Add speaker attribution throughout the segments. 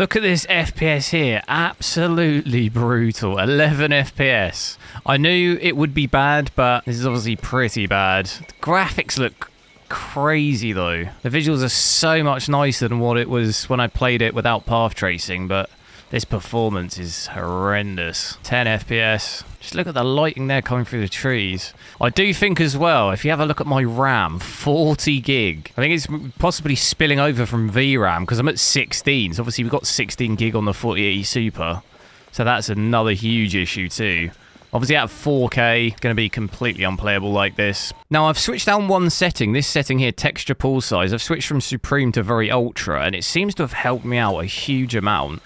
Speaker 1: Look at this FPS here. Absolutely brutal. 11 FPS. I knew it would be bad, but this is obviously pretty bad. The graphics look crazy though. The visuals are so much nicer than what it was when I played it without path tracing, but this performance is horrendous. 10 FPS. Just look at the lighting there coming through the trees. I do think as well, if you have a look at my RAM, 40 gig. I think it's possibly spilling over from VRAM because I'm at 16. So obviously we've got 16 gig on the 4080 Super. So that's another huge issue too. Obviously at 4K, going to be completely unplayable like this. Now I've switched down one setting, this setting here, texture pool size. I've switched from Supreme to very Ultra, and it seems to have helped me out a huge amount.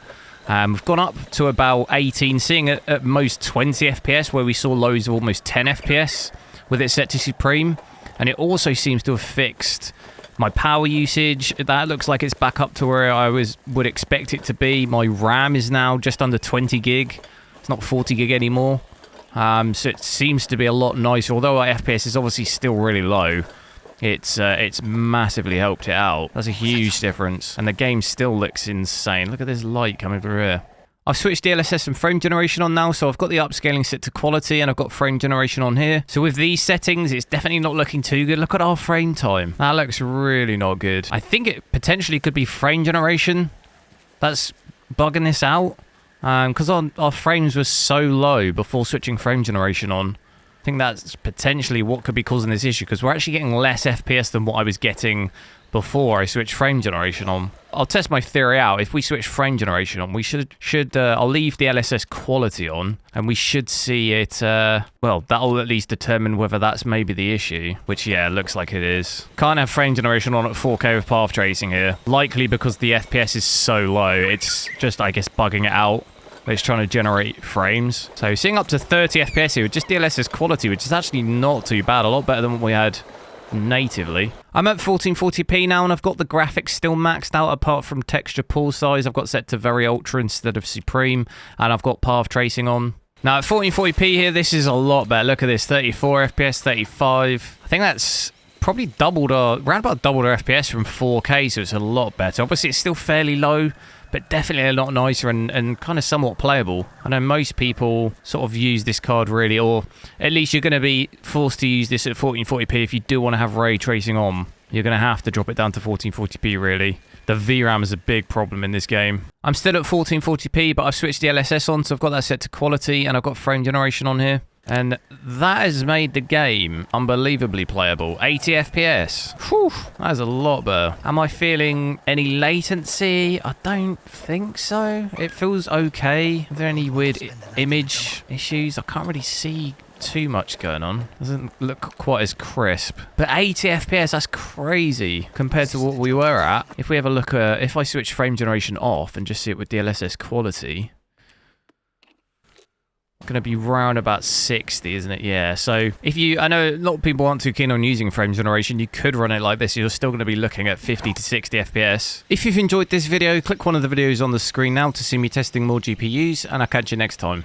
Speaker 1: We've gone up to about 18, seeing at most 20 FPS, where we saw lows of almost 10 FPS with it set to Supreme. And it also seems to have fixed my power usage. That looks like it's back up to where I would expect it to be. My RAM is now just under 20 gig. It's not 40 gig anymore. So it seems to be a lot nicer, although our FPS is obviously still really low. It's massively helped it out. That's a huge difference. And the game still looks insane. Look at this light coming through here. I've switched DLSS and frame generation on now, so I've got the upscaling set to quality and I've got frame generation on here. So with these settings, it's definitely not looking too good. Look at our frame time. That looks really not good. I think it potentially could be frame generation that's bugging this out. Because our frames were so low before switching frame generation on. I think that's potentially what could be causing this issue, because we're actually getting less FPS than what I was getting before I switched frame generation on. I'll test my theory out. If we switch frame generation on, we should I'll leave the DLSS quality on, and we should see it, well, that'll at least determine whether that's maybe the issue, which, yeah, looks like it is. Can't have frame generation on at 4K with path tracing here, likely because the FPS is so low. It's just, I guess, bugging it out. It's trying to generate frames. So seeing up to 30 FPS here with just DLSS quality, which is actually not too bad, a lot better than what we had natively. I'm at 1440p now, and I've got the graphics still maxed out apart from texture pool size. I've got set to very ultra instead of supreme, and I've got path tracing on. Now at 1440p here, this is a lot better. Look at this, 34 FPS, 35. I think that's probably doubled around about doubled our FPS from 4K, so it's a lot better. Obviously it's still fairly low, but definitely a lot nicer and kind of somewhat playable. I know most people sort of use this card really, or at least you're going to be forced to use this at 1440p if you do want to have ray tracing on. You're going to have to drop it down to 1440p really. The VRAM is a big problem in this game. I'm still at 1440p, but I've switched the DLSS on, so I've got that set to quality, and I've got frame generation on here. And that has made the game unbelievably playable. 80 FPS. Whew, that is a lot better. Am I feeling any latency? I don't think so. It feels okay. Are there any weird image issues? I can't really see too much going on. Doesn't look quite as crisp. But 80 FPS, that's crazy compared to what we were at. If we have a look at, if I switch frame generation off and just see it with DLSS quality, going to be round about 60, isn't it? Yeah, so if you, I know a lot of people aren't too keen on using frame generation. You could run it like this. You're still going to be looking at 50 to 60 FPS. If you've enjoyed this video, click one of the videos on the screen now to see me testing more GPUs, and I'll catch you next time.